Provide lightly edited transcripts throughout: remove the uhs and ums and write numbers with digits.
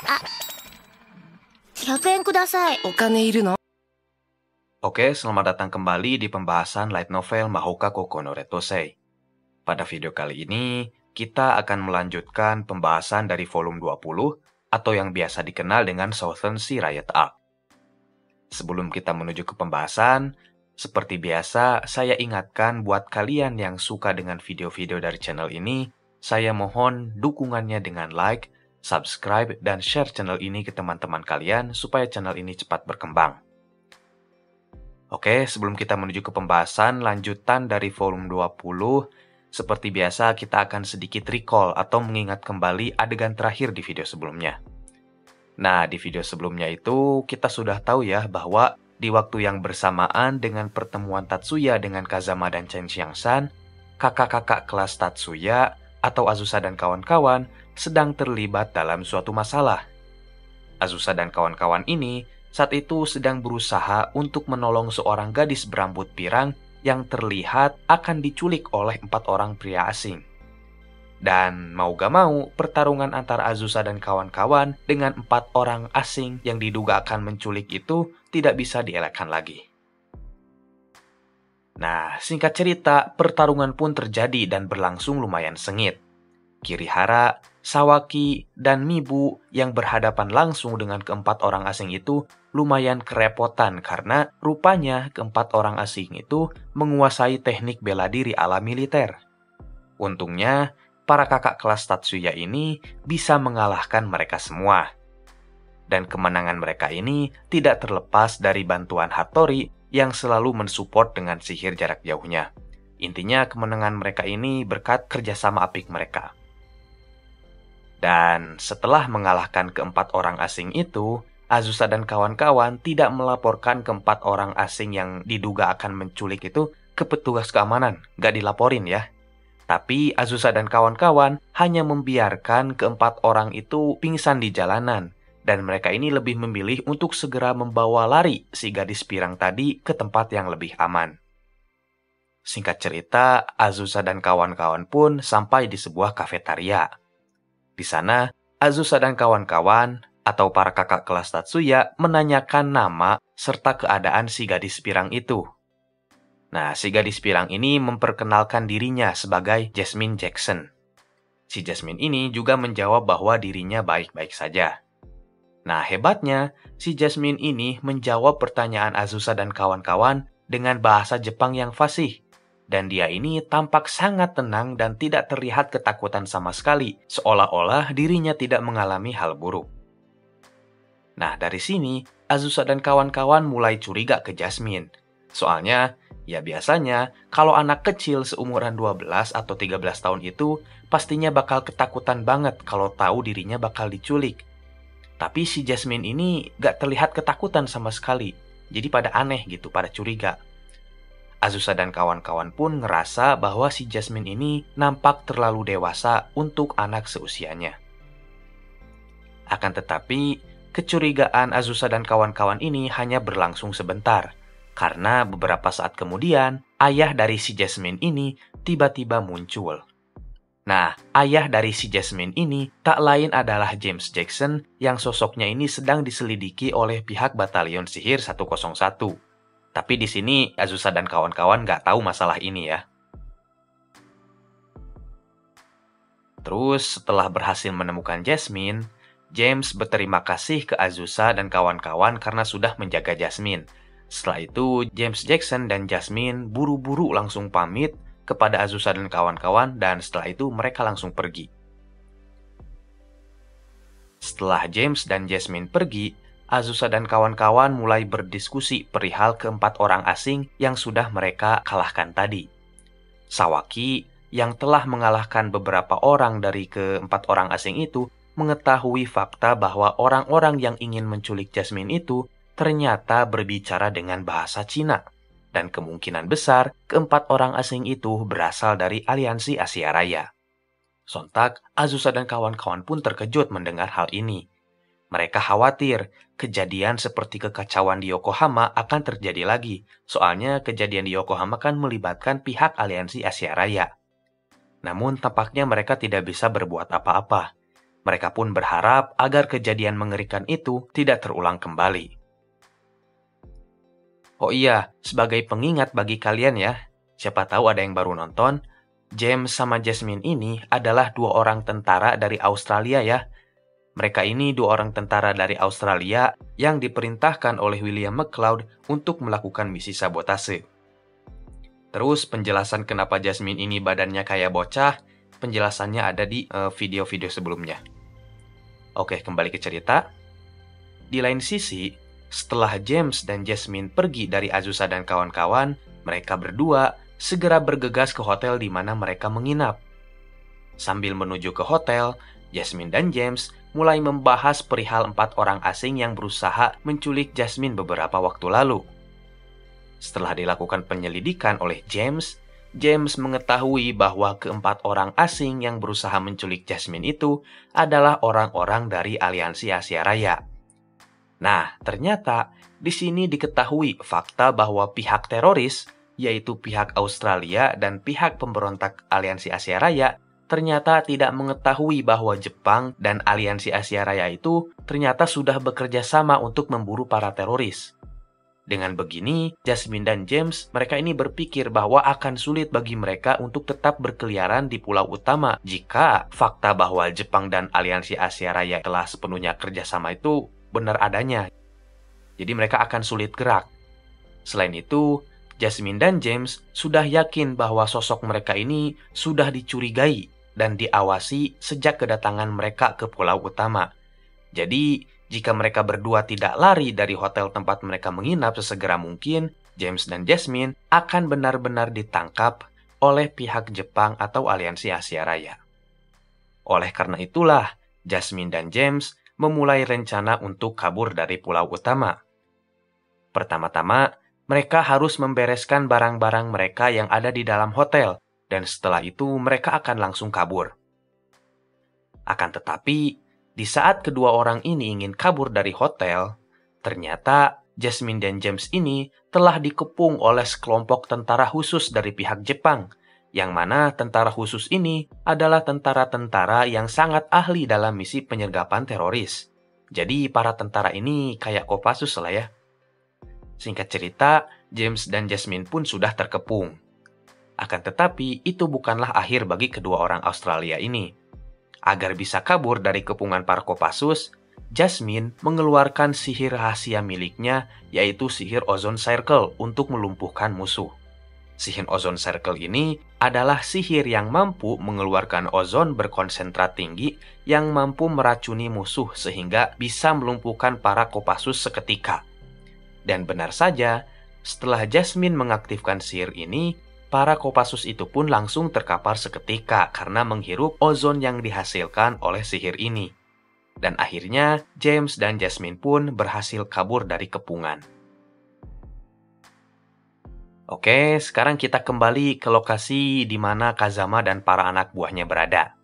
100円ください。お金いるの? Oke, selamat datang kembali di pembahasan light novel Mahoka Koko no Retosei. Pada video kali ini, kita akan melanjutkan pembahasan dari volume 20 atau yang biasa dikenal dengan Southern Sea Riot Arc. Sebelum kita menuju ke pembahasan, seperti biasa, saya ingatkan buat kalian yang suka dengan video-video dari channel ini, saya mohon dukungannya dengan like, subscribe, dan share channel ini ke teman-teman kalian supaya channel ini cepat berkembang. Oke, sebelum kita menuju ke pembahasan lanjutan dari volume 20, seperti biasa kita akan sedikit recall atau mengingat kembali adegan terakhir di video sebelumnya. Nah, di video sebelumnya itu kita sudah tahu ya bahwa di waktu yang bersamaan dengan pertemuan Tatsuya dengan Kazama dan Chen Xiangsan, kakak-kakak kelas Tatsuya atau Azusa dan kawan-kawan sedang terlibat dalam suatu masalah. Azusa dan kawan-kawan ini saat itu sedang berusaha untuk menolong seorang gadis berambut pirang yang terlihat akan diculik oleh 4 orang pria asing. Dan mau gak mau, pertarungan antara Azusa dan kawan-kawan dengan 4 orang asing yang diduga akan menculik itu tidak bisa dielakkan lagi. Nah, singkat cerita, pertarungan pun terjadi dan berlangsung lumayan sengit. Kirihara, Sawaki, dan Mibu yang berhadapan langsung dengan keempat orang asing itu lumayan kerepotan karena rupanya keempat orang asing itu menguasai teknik bela diri ala militer. Untungnya, para kakak kelas Tatsuya ini bisa mengalahkan mereka semua. Dan kemenangan mereka ini tidak terlepas dari bantuan Hattori yang selalu mensupport dengan sihir jarak jauhnya. Intinya kemenangan mereka ini berkat kerjasama apik mereka. Dan setelah mengalahkan keempat orang asing itu, Azusa dan kawan-kawan tidak melaporkan keempat orang asing yang diduga akan menculik itu ke petugas keamanan. Gak dilaporin ya. Tapi Azusa dan kawan-kawan hanya membiarkan keempat orang itu pingsan di jalanan. Dan mereka ini lebih memilih untuk segera membawa lari si gadis pirang tadi ke tempat yang lebih aman. Singkat cerita, Azusa dan kawan-kawan pun sampai di sebuah kafetaria. Di sana, Azusa dan kawan-kawan atau para kakak kelas Tatsuya menanyakan nama serta keadaan si gadis pirang itu. Nah, si gadis pirang ini memperkenalkan dirinya sebagai Jasmine Jackson. Si Jasmine ini juga menjawab bahwa dirinya baik-baik saja. Nah, hebatnya, si Jasmine ini menjawab pertanyaan Azusa dan kawan-kawan dengan bahasa Jepang yang fasih. Dan dia ini tampak sangat tenang dan tidak terlihat ketakutan sama sekali, seolah-olah dirinya tidak mengalami hal buruk. Nah, dari sini, Azusa dan kawan-kawan mulai curiga ke Jasmine. Soalnya, ya biasanya, kalau anak kecil seumuran 12 atau 13 tahun itu, pastinya bakal ketakutan banget kalau tahu dirinya bakal diculik. Tapi si Jasmine ini gak terlihat ketakutan sama sekali, jadi pada aneh gitu, pada curiga. Azusa dan kawan-kawan pun ngerasa bahwa si Jasmine ini nampak terlalu dewasa untuk anak seusianya. Akan tetapi, kecurigaan Azusa dan kawan-kawan ini hanya berlangsung sebentar, karena beberapa saat kemudian, ayah dari si Jasmine ini tiba-tiba muncul. Nah, ayah dari si Jasmine ini tak lain adalah James Jackson yang sosoknya ini sedang diselidiki oleh pihak Batalion Sihir 101. Tapi di sini Azusa dan kawan-kawan nggak tahu masalah ini ya. Terus setelah berhasil menemukan Jasmine, James berterima kasih ke Azusa dan kawan-kawan karena sudah menjaga Jasmine. Setelah itu, James Jackson dan Jasmine buru-buru langsung pamit kepada Azusa dan kawan-kawan dan setelah itu mereka langsung pergi. Setelah James dan Jasmine pergi, Azusa dan kawan-kawan mulai berdiskusi perihal keempat orang asing yang sudah mereka kalahkan tadi. Sawaki, yang telah mengalahkan beberapa orang dari keempat orang asing itu, mengetahui fakta bahwa orang-orang yang ingin menculik Jasmine itu ternyata berbicara dengan bahasa Cina. Dan kemungkinan besar keempat orang asing itu berasal dari Aliansi Asia Raya. Sontak, Azusa dan kawan-kawan pun terkejut mendengar hal ini. Mereka khawatir kejadian seperti kekacauan di Yokohama akan terjadi lagi. Soalnya kejadian di Yokohama kan melibatkan pihak Aliansi Asia Raya. Namun tampaknya mereka tidak bisa berbuat apa-apa. Mereka pun berharap agar kejadian mengerikan itu tidak terulang kembali. Oh iya, sebagai pengingat bagi kalian ya, siapa tahu ada yang baru nonton, James sama Jasmine ini adalah dua orang tentara dari Australia ya. Mereka ini dua orang tentara dari Australia yang diperintahkan oleh William McLeod untuk melakukan misi sabotase. Terus penjelasan kenapa Jasmine ini badannya kayak bocah, penjelasannya ada di video-video sebelumnya. Oke, kembali ke cerita. Di lain sisi, setelah James dan Jasmine pergi dari Azusa dan kawan-kawan, mereka berdua segera bergegas ke hotel di mana mereka menginap. Sambil menuju ke hotel, Jasmine dan James mulai membahas perihal 4 orang asing yang berusaha menculik Jasmine beberapa waktu lalu. Setelah dilakukan penyelidikan oleh James mengetahui bahwa keempat orang asing yang berusaha menculik Jasmine itu adalah orang-orang dari Aliansi Asia Raya. Nah, ternyata di sini diketahui fakta bahwa pihak teroris, yaitu pihak Australia dan pihak pemberontak Aliansi Asia Raya, ternyata tidak mengetahui bahwa Jepang dan Aliansi Asia Raya itu ternyata sudah bekerja sama untuk memburu para teroris. Dengan begini, Jasmine dan James, mereka ini berpikir bahwa akan sulit bagi mereka untuk tetap berkeliaran di pulau utama jika fakta bahwa Jepang dan Aliansi Asia Raya telah sepenuhnya kerjasama itu benar adanya. Jadi mereka akan sulit gerak. Selain itu, Jasmine dan James sudah yakin bahwa sosok mereka ini sudah dicurigai dan diawasi sejak kedatangan mereka ke pulau utama. Jadi, jika mereka berdua tidak lari dari hotel tempat mereka menginap sesegera mungkin, James dan Jasmine akan benar-benar ditangkap oleh pihak Jepang atau Aliansi Asia Raya. Oleh karena itulah, Jasmine dan James memulai rencana untuk kabur dari pulau utama. Pertama-tama, mereka harus membereskan barang-barang mereka yang ada di dalam hotel, dan setelah itu mereka akan langsung kabur. Akan tetapi, di saat kedua orang ini ingin kabur dari hotel, ternyata Jasmine dan James ini telah dikepung oleh sekelompok tentara khusus dari pihak Jepang, yang mana tentara khusus ini adalah tentara-tentara yang sangat ahli dalam misi penyergapan teroris. Jadi para tentara ini kayak Kopassus lah ya. Singkat cerita, James dan Jasmine pun sudah terkepung. Akan tetapi, itu bukanlah akhir bagi kedua orang Australia ini. Agar bisa kabur dari kepungan para Kopassus, Jasmine mengeluarkan sihir rahasia miliknya, yaitu sihir Ozone Circle untuk melumpuhkan musuh. Sihir Ozone Circle ini adalah sihir yang mampu mengeluarkan ozon berkonsentrat tinggi yang mampu meracuni musuh sehingga bisa melumpuhkan para Kopassus seketika. Dan benar saja, setelah Jasmine mengaktifkan sihir ini, para Kopassus itu pun langsung terkapar seketika karena menghirup ozon yang dihasilkan oleh sihir ini. Dan akhirnya, James dan Jasmine pun berhasil kabur dari kepungan. Oke, sekarang kita kembali ke lokasi di mana Kazama dan para anak buahnya berada.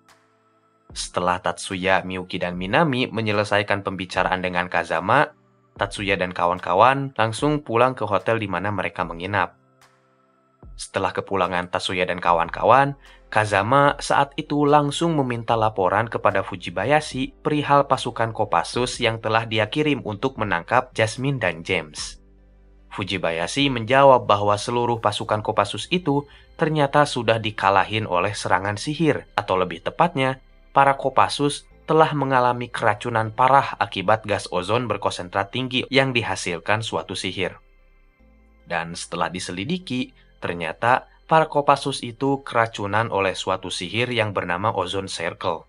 Setelah Tatsuya, Miyuki, dan Minami menyelesaikan pembicaraan dengan Kazama, Tatsuya dan kawan-kawan langsung pulang ke hotel di mana mereka menginap. Setelah kepulangan Tatsuya dan kawan-kawan, Kazama saat itu langsung meminta laporan kepada Fujibayashi perihal pasukan Kopassus yang telah dia kirim untuk menangkap Jasmine dan James. Fujibayashi menjawab bahwa seluruh pasukan Kopassus itu ternyata sudah dikalahin oleh serangan sihir, atau lebih tepatnya, para Kopassus telah mengalami keracunan parah akibat gas ozon berkonsentrat tinggi yang dihasilkan suatu sihir. Dan setelah diselidiki, ternyata para Kopassus itu keracunan oleh suatu sihir yang bernama Ozone Circle.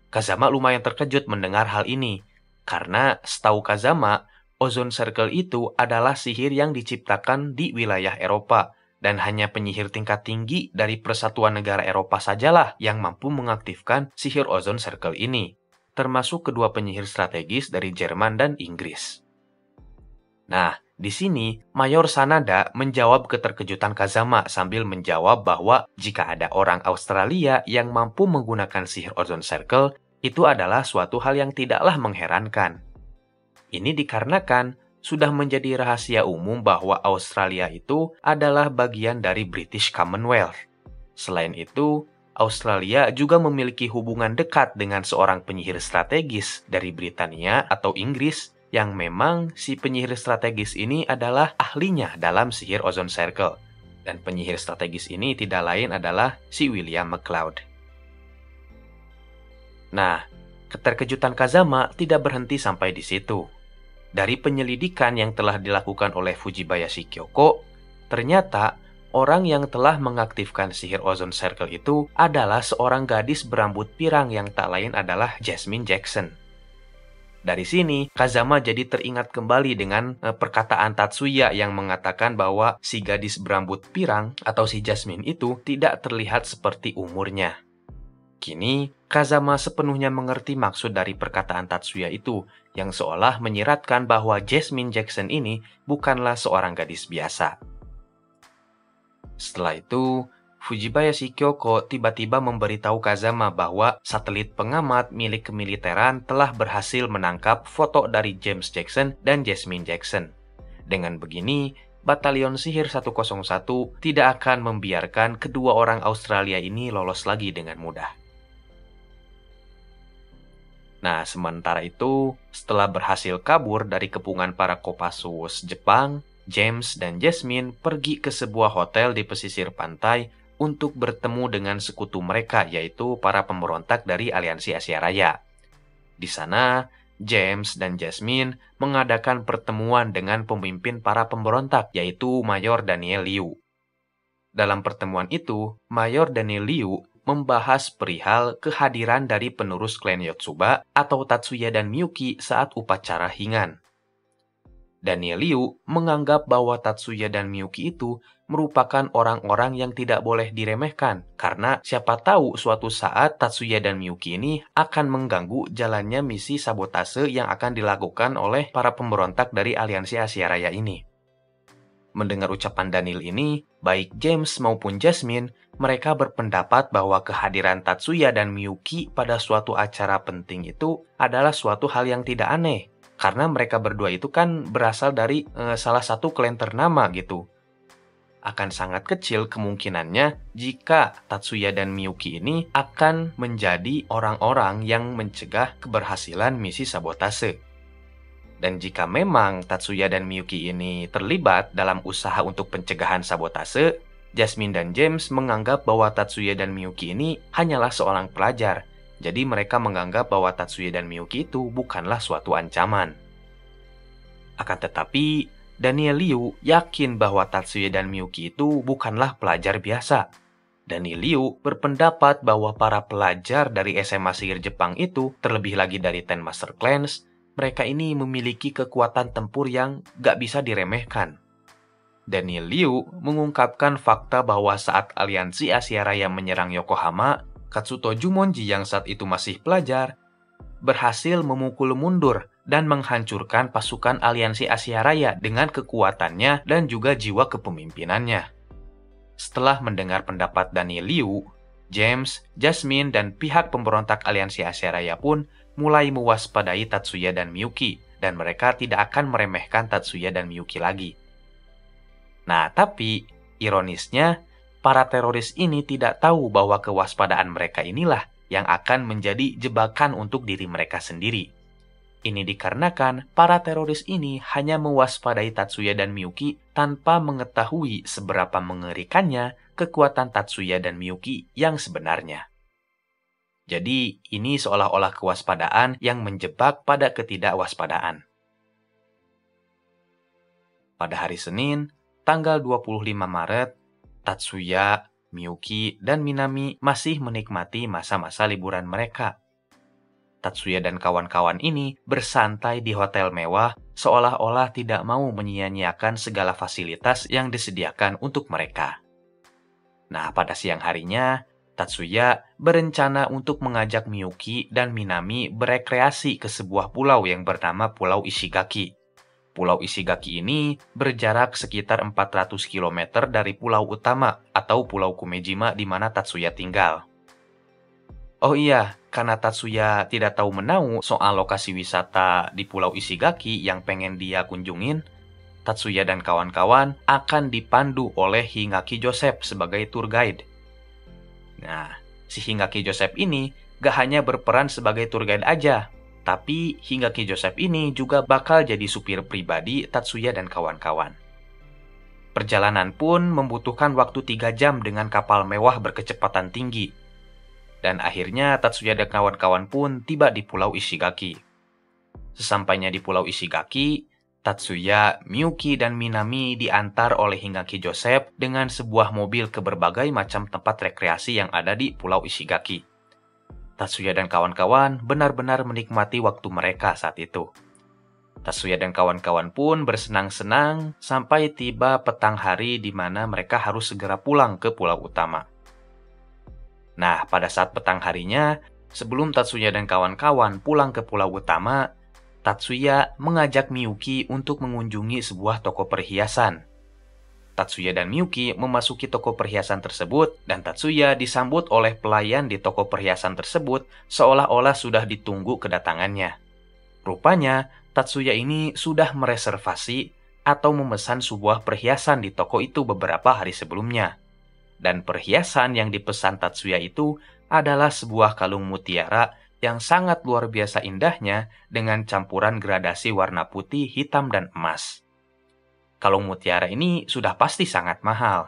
Kazama lumayan terkejut mendengar hal ini, karena setahu Kazama, Ozone Circle itu adalah sihir yang diciptakan di wilayah Eropa, dan hanya penyihir tingkat tinggi dari Persatuan Negara Eropa sajalah yang mampu mengaktifkan sihir Ozone Circle ini, termasuk kedua penyihir strategis dari Jerman dan Inggris. Nah, di sini Mayor Sanada menjawab keterkejutan Kazama sambil menjawab bahwa jika ada orang Australia yang mampu menggunakan sihir Ozone Circle, itu adalah suatu hal yang tidaklah mengherankan. Ini dikarenakan sudah menjadi rahasia umum bahwa Australia itu adalah bagian dari British Commonwealth. Selain itu, Australia juga memiliki hubungan dekat dengan seorang penyihir strategis dari Britania atau Inggris yang memang si penyihir strategis ini adalah ahlinya dalam sihir ozone circle. Dan penyihir strategis ini tidak lain adalah si William McLeod. Nah, keterkejutan Kazama tidak berhenti sampai di situ. Dari penyelidikan yang telah dilakukan oleh Fujibayashi Kyoko, ternyata orang yang telah mengaktifkan sihir ozone circle itu adalah seorang gadis berambut pirang yang tak lain adalah Jasmine Jackson. Dari sini, Kazama jadi teringat kembali dengan perkataan Tatsuya yang mengatakan bahwa si gadis berambut pirang atau si Jasmine itu tidak terlihat seperti umurnya. Kini, Kazama sepenuhnya mengerti maksud dari perkataan Tatsuya itu, yang seolah menyiratkan bahwa Jasmine Jackson ini bukanlah seorang gadis biasa. Setelah itu, Fujibayashi Kyoko tiba-tiba memberitahu Kazama bahwa satelit pengamat milik kemiliteran telah berhasil menangkap foto dari James Jackson dan Jasmine Jackson. Dengan begini, Batalion Sihir 101 tidak akan membiarkan kedua orang Australia ini lolos lagi dengan mudah. Nah, sementara itu, setelah berhasil kabur dari kepungan para Kopassus Jepang, James dan Jasmine pergi ke sebuah hotel di pesisir pantai untuk bertemu dengan sekutu mereka, yaitu para pemberontak dari Aliansi Asia Raya. Di sana, James dan Jasmine mengadakan pertemuan dengan pemimpin para pemberontak, yaitu Mayor Daniel Liu. Dalam pertemuan itu, Mayor Daniel Liu membahas perihal kehadiran dari penerus klan Yotsuba atau Tatsuya dan Miyuki saat upacara Hingan. Daniel Liu menganggap bahwa Tatsuya dan Miyuki itu merupakan orang-orang yang tidak boleh diremehkan, karena siapa tahu suatu saat Tatsuya dan Miyuki ini akan mengganggu jalannya misi sabotase yang akan dilakukan oleh para pemberontak dari Aliansi Asia Raya ini. Mendengar ucapan Daniel ini, baik James maupun Jasmine, mereka berpendapat bahwa kehadiran Tatsuya dan Miyuki pada suatu acara penting itu adalah suatu hal yang tidak aneh. Karena mereka berdua itu kan berasal dari salah satu klan ternama gitu. Akan sangat kecil kemungkinannya jika Tatsuya dan Miyuki ini akan menjadi orang-orang yang mencegah keberhasilan misi sabotase. Dan jika memang Tatsuya dan Miyuki ini terlibat dalam usaha untuk pencegahan sabotase, Jasmine dan James menganggap bahwa Tatsuya dan Miyuki ini hanyalah seorang pelajar. Jadi mereka menganggap bahwa Tatsuya dan Miyuki itu bukanlah suatu ancaman. Akan tetapi, Daniel Liu yakin bahwa Tatsuya dan Miyuki itu bukanlah pelajar biasa. Daniel Liu berpendapat bahwa para pelajar dari SMA Sihir Jepang itu, terlebih lagi dari Ten Master Clans, mereka ini memiliki kekuatan tempur yang gak bisa diremehkan. Daniel Liu mengungkapkan fakta bahwa saat Aliansi Asia Raya menyerang Yokohama, Katsuto Jumonji yang saat itu masih pelajar, berhasil memukul mundur dan menghancurkan pasukan Aliansi Asia Raya dengan kekuatannya dan juga jiwa kepemimpinannya. Setelah mendengar pendapat Daniel Liu, James, Jasmine, dan pihak pemberontak Aliansi Asia Raya pun mulai mewaspadai Tatsuya dan Miyuki, dan mereka tidak akan meremehkan Tatsuya dan Miyuki lagi. Nah, tapi ironisnya, para teroris ini tidak tahu bahwa kewaspadaan mereka inilah yang akan menjadi jebakan untuk diri mereka sendiri. Ini dikarenakan para teroris ini hanya mewaspadai Tatsuya dan Miyuki tanpa mengetahui seberapa mengerikannya kekuatan Tatsuya dan Miyuki yang sebenarnya. Jadi, ini seolah-olah kewaspadaan yang menjebak pada ketidakwaspadaan. Pada hari Senin, tanggal 25 Maret, Tatsuya, Miyuki, dan Minami masih menikmati masa-masa liburan mereka. Tatsuya dan kawan-kawan ini bersantai di hotel mewah seolah-olah tidak mau menyia-nyiakan segala fasilitas yang disediakan untuk mereka. Nah, pada siang harinya, Tatsuya berencana untuk mengajak Miyuki dan Minami berekreasi ke sebuah pulau yang bernama Pulau Ishigaki. Pulau Ishigaki ini berjarak sekitar 400 km dari pulau utama atau Pulau Kumejima di mana Tatsuya tinggal. Oh iya, karena Tatsuya tidak tahu menahu soal lokasi wisata di Pulau Ishigaki yang pengen dia kunjungin, Tatsuya dan kawan-kawan akan dipandu oleh Hingaki Joseph sebagai tour guide. Nah, si Hingaki Joseph ini gak hanya berperan sebagai tour guide aja, tapi Hingaki Joseph ini juga bakal jadi supir pribadi Tatsuya dan kawan-kawan. Perjalanan pun membutuhkan waktu 3 jam dengan kapal mewah berkecepatan tinggi. Dan akhirnya Tatsuya dan kawan-kawan pun tiba di Pulau Ishigaki. Sesampainya di Pulau Ishigaki, Tatsuya, Miyuki, dan Minami diantar oleh Hingaki Joseph dengan sebuah mobil ke berbagai macam tempat rekreasi yang ada di Pulau Ishigaki. Tatsuya dan kawan-kawan benar-benar menikmati waktu mereka saat itu. Tatsuya dan kawan-kawan pun bersenang-senang sampai tiba petang hari di mana mereka harus segera pulang ke pulau utama. Nah, pada saat petang harinya, sebelum Tatsuya dan kawan-kawan pulang ke pulau utama, Tatsuya mengajak Miyuki untuk mengunjungi sebuah toko perhiasan. Tatsuya dan Miyuki memasuki toko perhiasan tersebut dan Tatsuya disambut oleh pelayan di toko perhiasan tersebut seolah-olah sudah ditunggu kedatangannya. Rupanya, Tatsuya ini sudah mereservasi atau memesan sebuah perhiasan di toko itu beberapa hari sebelumnya. Dan perhiasan yang dipesan Tatsuya itu adalah sebuah kalung mutiara yang sangat luar biasa indahnya dengan campuran gradasi warna putih, hitam, dan emas. Kalung mutiara ini sudah pasti sangat mahal.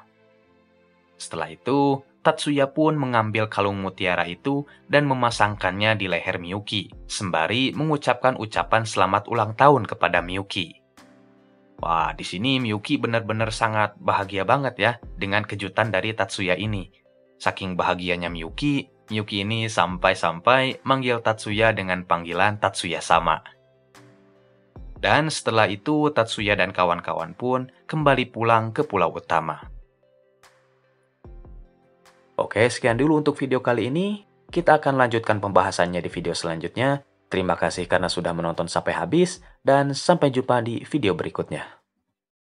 Setelah itu, Tatsuya pun mengambil kalung mutiara itu dan memasangkannya di leher Miyuki, sembari mengucapkan ucapan selamat ulang tahun kepada Miyuki. Wah, di sini Miyuki benar-benar sangat bahagia banget ya dengan kejutan dari Tatsuya ini. Saking bahagianya Miyuki ini sampai-sampai manggil Tatsuya dengan panggilan Tatsuya-sama. Dan setelah itu Tatsuya dan kawan-kawan pun kembali pulang ke pulau utama. Oke, sekian dulu untuk video kali ini. Kita akan lanjutkan pembahasannya di video selanjutnya. Terima kasih karena sudah menonton sampai habis, dan sampai jumpa di video berikutnya.